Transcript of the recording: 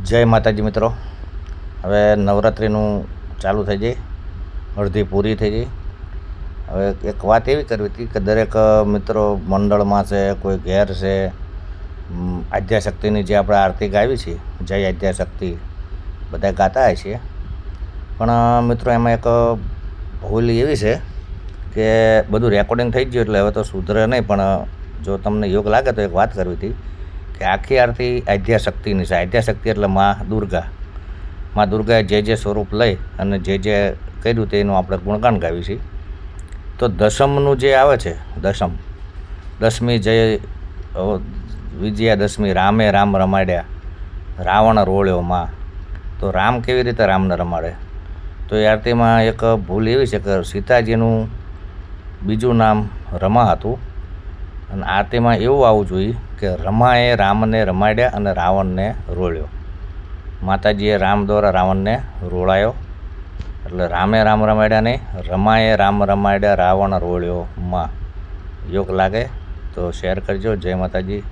જય માતાજી મિત્રો। હવે નવરાત્રિનું ચાલુ થઈ જાય, અડધી પૂરી થઈ ગઈ। હવે એક વાત એવી કરવી હતી કે દરેક મિત્રો મંડળમાં છે, કોઈ ઘેર છે, આદ્યાશક્તિની જે આપણે આરતી ગાવી છે, જય આદ્યાશક્તિ બધા ગાતા હોય છે, પણ મિત્રો એમાં એક ભૂલ એવી છે કે બધું રેકોર્ડિંગ થઈ ગયું એટલે હવે તો સુધરે નહીં, પણ જો તમને યોગ લાગે તો એક વાત કરવી હતી કે આખી આરતી આદ્યાશક્તિની છે। આદ્યાશક્તિ એટલે મા દુર્ગાએ જે સ્વરૂપ લઈ અને જે કર્યું તેનું આપણે ગુણગાન ગાવી છીએ। તો દશમનું જે આવે છે, દસમી જય વિજયાદશમી, રામે રામ રમાડ્યા, રાવણ રોળ્યો માં। તો રામ કેવી રીતે રામને રમાડે? તો એ આરતીમાં એક ભૂલ એવી છે કે સીતાજીનું બીજું નામ રમા હતું અને આરતીમાં એવું આવવું જોઈએ કે રમાએ રામને રમાડ્યા અને રાવણને રોળ્યો। માતાજીએ રામ દ્વારા રાવણને રોળાયો, એટલે રામે રામ રમાડ્યા નહીં, રમાએ રામ રમાડ્યા, રાવણ રોળ્યો માં। યોગ લાગે તો શેર કરજો। જય માતાજી।